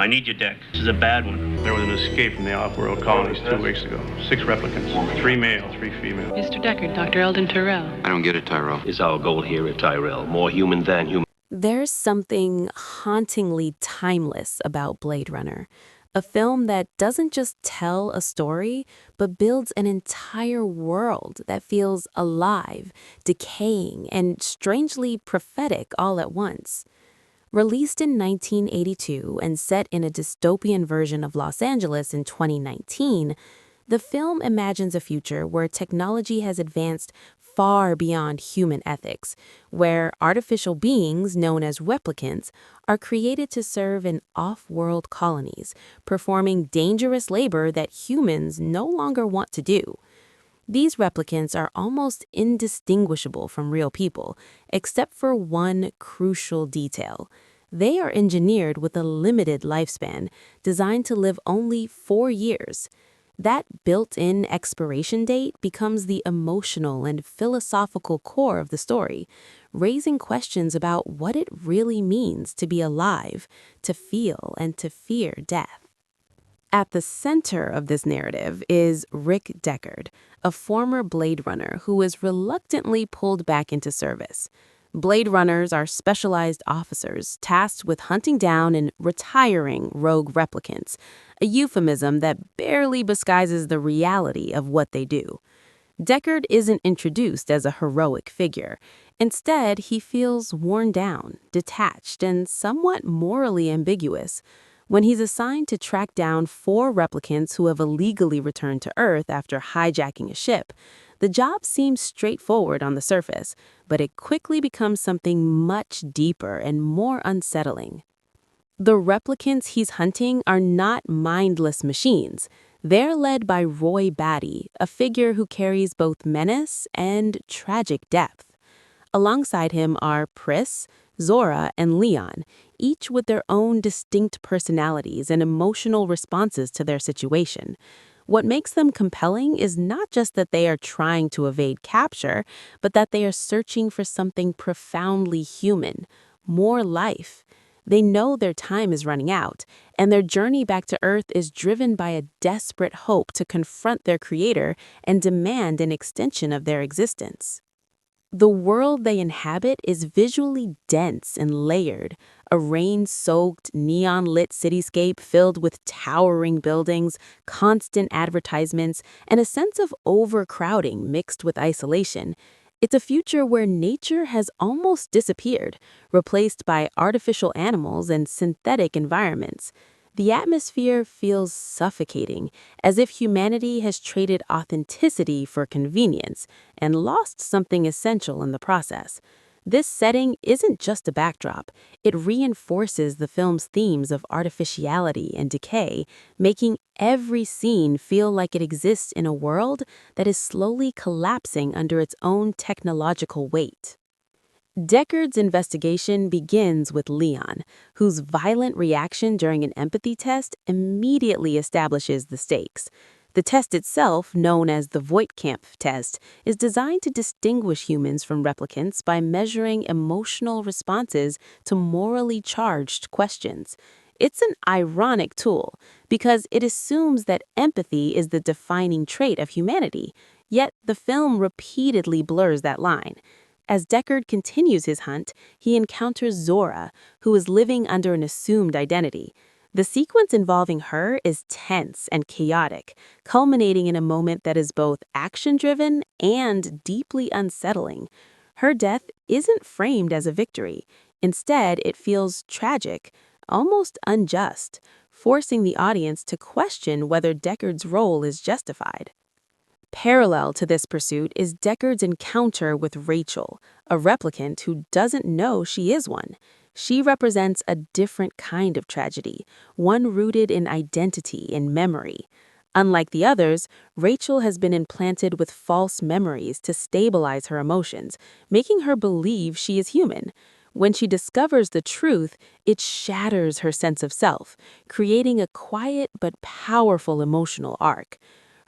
I need your deck. This is a bad one. There was an escape from the off-world colonies 2 weeks ago. 6 replicants. 3 male, 3 female. Mr. Deckard, Dr. Eldon Tyrell. I don't get it, Tyrell. Is our goal here at Tyrell more human than human? There's something hauntingly timeless about Blade Runner, a film that doesn't just tell a story, but builds an entire world that feels alive, decaying, and strangely prophetic all at once. Released in 1982 and set in a dystopian version of Los Angeles in 2019, the film imagines a future where technology has advanced far beyond human ethics, where artificial beings known as replicants are created to serve in off-world colonies, performing dangerous labor that humans no longer want to do. These replicants are almost indistinguishable from real people, except for one crucial detail. They are engineered with a limited lifespan, designed to live only 4 years. That built-in expiration date becomes the emotional and philosophical core of the story, raising questions about what it really means to be alive, to feel, and to fear death. At the center of this narrative is Rick Deckard, a former Blade Runner who is reluctantly pulled back into service. Blade Runners are specialized officers tasked with hunting down and retiring rogue replicants, a euphemism that barely disguises the reality of what they do. Deckard isn't introduced as a heroic figure. Instead, he feels worn down, detached, and somewhat morally ambiguous. When he's assigned to track down 4 replicants who have illegally returned to Earth after hijacking a ship, the job seems straightforward on the surface, but it quickly becomes something much deeper and more unsettling. The replicants he's hunting are not mindless machines. They're led by Roy Batty, a figure who carries both menace and tragic depth. Alongside him are Pris, Zhora, and Leon, each with their own distinct personalities and emotional responses to their situation. What makes them compelling is not just that they are trying to evade capture, but that they are searching for something profoundly human, more life. They know their time is running out, and their journey back to Earth is driven by a desperate hope to confront their creator and demand an extension of their existence. The world they inhabit is visually dense and layered, a rain-soaked, neon-lit cityscape filled with towering buildings, constant advertisements, and a sense of overcrowding mixed with isolation. It's a future where nature has almost disappeared, replaced by artificial animals and synthetic environments. The atmosphere feels suffocating, as if humanity has traded authenticity for convenience and lost something essential in the process. This setting isn't just a backdrop. It reinforces the film's themes of artificiality and decay, making every scene feel like it exists in a world that is slowly collapsing under its own technological weight. Deckard's investigation begins with Leon, whose violent reaction during an empathy test immediately establishes the stakes. The test itself, known as the Voigtkampf test, is designed to distinguish humans from replicants by measuring emotional responses to morally charged questions. It's an ironic tool because it assumes that empathy is the defining trait of humanity, yet the film repeatedly blurs that line. As Deckard continues his hunt, he encounters Zhora, who is living under an assumed identity. The sequence involving her is tense and chaotic, culminating in a moment that is both action-driven and deeply unsettling. Her death isn't framed as a victory. Instead, it feels tragic, almost unjust, forcing the audience to question whether Deckard's role is justified. Parallel to this pursuit is Deckard's encounter with Rachael, a replicant who doesn't know she is one. She represents a different kind of tragedy, one rooted in identity and memory. Unlike the others, Rachael has been implanted with false memories to stabilize her emotions, making her believe she is human. When she discovers the truth, it shatters her sense of self, creating a quiet but powerful emotional arc.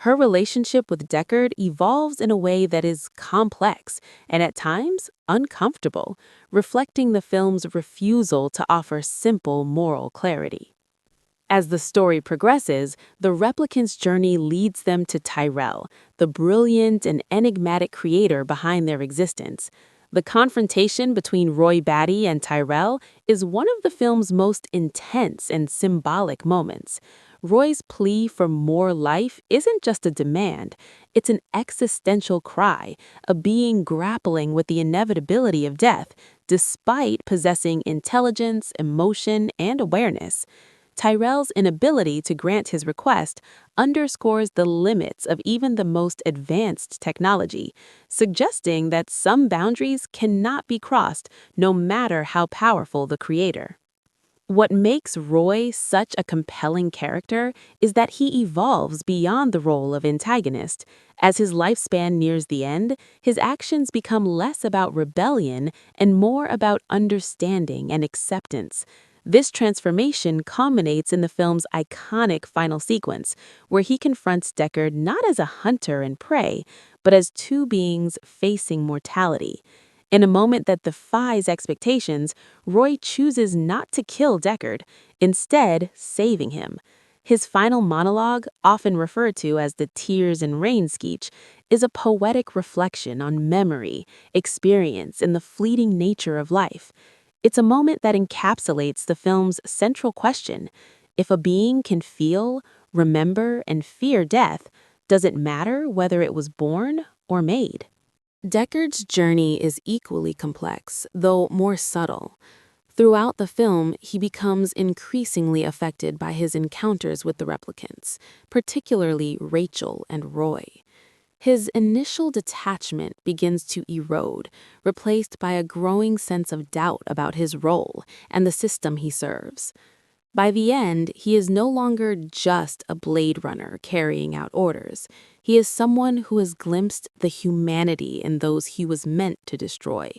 Her relationship with Deckard evolves in a way that is complex and at times uncomfortable, reflecting the film's refusal to offer simple moral clarity. As the story progresses, the replicants' journey leads them to Tyrell, the brilliant and enigmatic creator behind their existence. The confrontation between Roy Batty and Tyrell is one of the film's most intense and symbolic moments. Roy's plea for more life isn't just a demand, it's an existential cry, a being grappling with the inevitability of death, despite possessing intelligence, emotion, and awareness. Tyrell's inability to grant his request underscores the limits of even the most advanced technology, suggesting that some boundaries cannot be crossed no matter how powerful the creator. What makes Roy such a compelling character is that he evolves beyond the role of antagonist. As his lifespan nears the end, his actions become less about rebellion and more about understanding and acceptance. This transformation culminates in the film's iconic final sequence, where he confronts Deckard not as a hunter and prey, but as two beings facing mortality. In a moment that defies expectations, Roy chooses not to kill Deckard, instead saving him. His final monologue, often referred to as the tears and rain speech, is a poetic reflection on memory, experience, and the fleeting nature of life. It's a moment that encapsulates the film's central question: if a being can feel, remember, and fear death, does it matter whether it was born or made? Deckard's journey is equally complex, though more subtle. Throughout the film, he becomes increasingly affected by his encounters with the replicants, particularly Rachael and Roy. His initial detachment begins to erode, replaced by a growing sense of doubt about his role and the system he serves. By the end, he is no longer just a Blade Runner carrying out orders. He is someone who has glimpsed the humanity in those he was meant to destroy.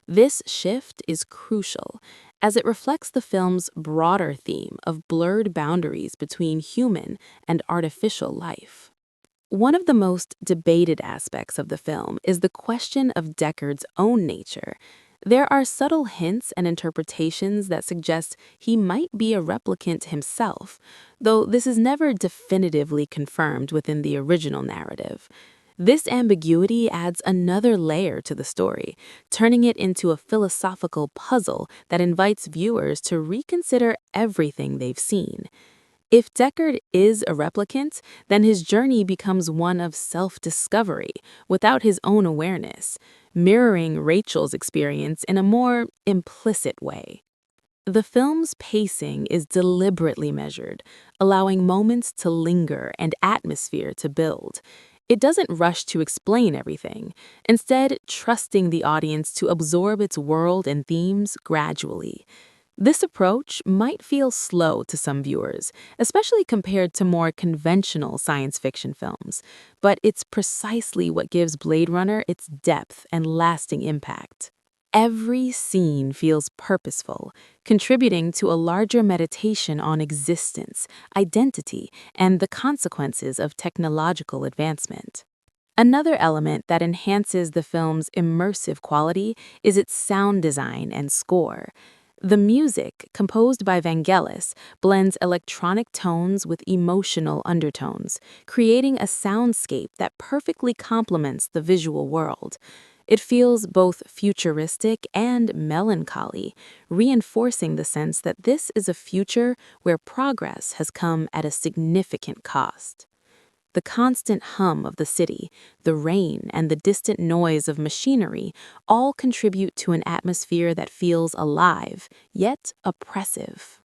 This shift is crucial, as it reflects the film's broader theme of blurred boundaries between human and artificial life. One of the most debated aspects of the film is the question of Deckard's own nature. There are subtle hints and interpretations that suggest he might be a replicant himself, though this is never definitively confirmed within the original narrative. This ambiguity adds another layer to the story, turning it into a philosophical puzzle that invites viewers to reconsider everything they've seen. If Deckard is a replicant, then his journey becomes one of self-discovery without his own awareness, mirroring Rachael's experience in a more implicit way. The film's pacing is deliberately measured, allowing moments to linger and atmosphere to build. It doesn't rush to explain everything, instead trusting the audience to absorb its world and themes gradually. This approach might feel slow to some viewers, especially compared to more conventional science fiction films, but it's precisely what gives Blade Runner its depth and lasting impact. Every scene feels purposeful, contributing to a larger meditation on existence, identity, and the consequences of technological advancement. Another element that enhances the film's immersive quality is its sound design and score. The music, composed by Vangelis, blends electronic tones with emotional undertones, creating a soundscape that perfectly complements the visual world. It feels both futuristic and melancholy, reinforcing the sense that this is a future where progress has come at a significant cost. The constant hum of the city, the rain, and the distant noise of machinery all contribute to an atmosphere that feels alive, yet oppressive.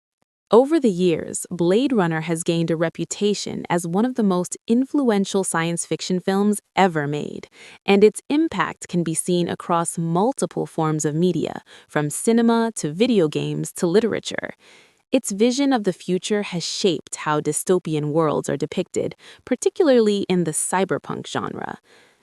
Over the years, Blade Runner has gained a reputation as one of the most influential science fiction films ever made, and its impact can be seen across multiple forms of media, from cinema to video games to literature. Its vision of the future has shaped how dystopian worlds are depicted, particularly in the cyberpunk genre.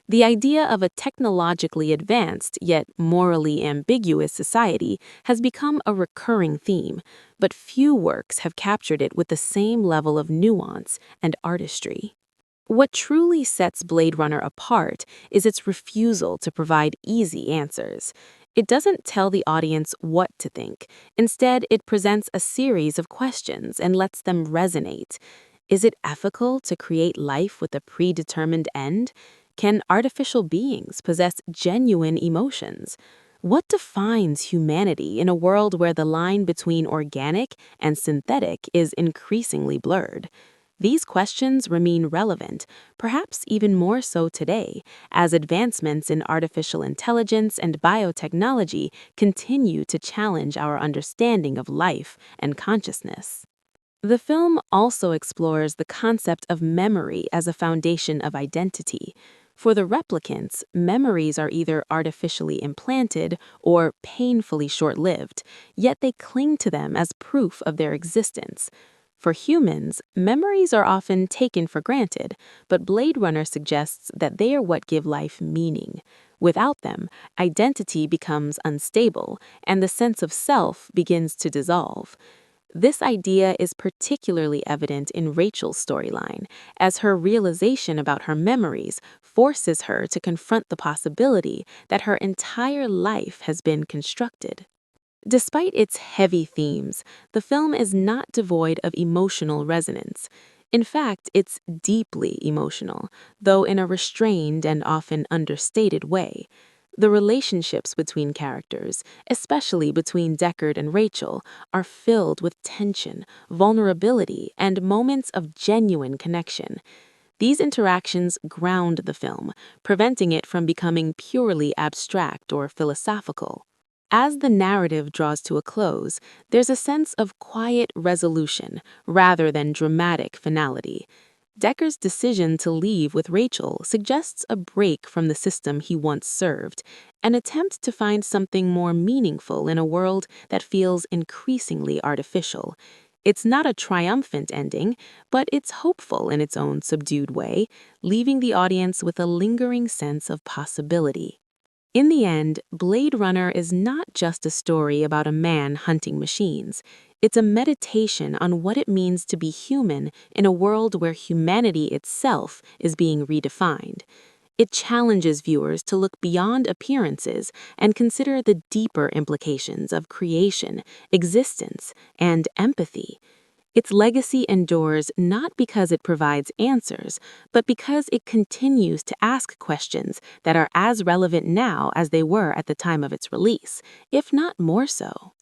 The idea of a technologically advanced yet morally ambiguous society has become a recurring theme, but few works have captured it with the same level of nuance and artistry. What truly sets Blade Runner apart is its refusal to provide easy answers. It doesn't tell the audience what to think. Instead, it presents a series of questions and lets them resonate. Is it ethical to create life with a predetermined end? Can artificial beings possess genuine emotions? What defines humanity in a world where the line between organic and synthetic is increasingly blurred? These questions remain relevant, perhaps even more so today, as advancements in artificial intelligence and biotechnology continue to challenge our understanding of life and consciousness. The film also explores the concept of memory as a foundation of identity. For the replicants, memories are either artificially implanted or painfully short-lived, yet they cling to them as proof of their existence. For humans, memories are often taken for granted, but Blade Runner suggests that they are what give life meaning. Without them, identity becomes unstable, and the sense of self begins to dissolve. This idea is particularly evident in Rachael's storyline, as her realization about her memories forces her to confront the possibility that her entire life has been constructed. Despite its heavy themes, the film is not devoid of emotional resonance. In fact, it's deeply emotional, though in a restrained and often understated way. The relationships between characters, especially between Deckard and Rachael, are filled with tension, vulnerability, and moments of genuine connection. These interactions ground the film, preventing it from becoming purely abstract or philosophical. As the narrative draws to a close, there's a sense of quiet resolution rather than dramatic finality. Deckard's decision to leave with Rachael suggests a break from the system he once served, an attempt to find something more meaningful in a world that feels increasingly artificial. It's not a triumphant ending, but it's hopeful in its own subdued way, leaving the audience with a lingering sense of possibility. In the end, Blade Runner is not just a story about a man hunting machines. It's a meditation on what it means to be human in a world where humanity itself is being redefined. It challenges viewers to look beyond appearances and consider the deeper implications of creation, existence, and empathy. Its legacy endures not because it provides answers, but because it continues to ask questions that are as relevant now as they were at the time of its release, if not more so.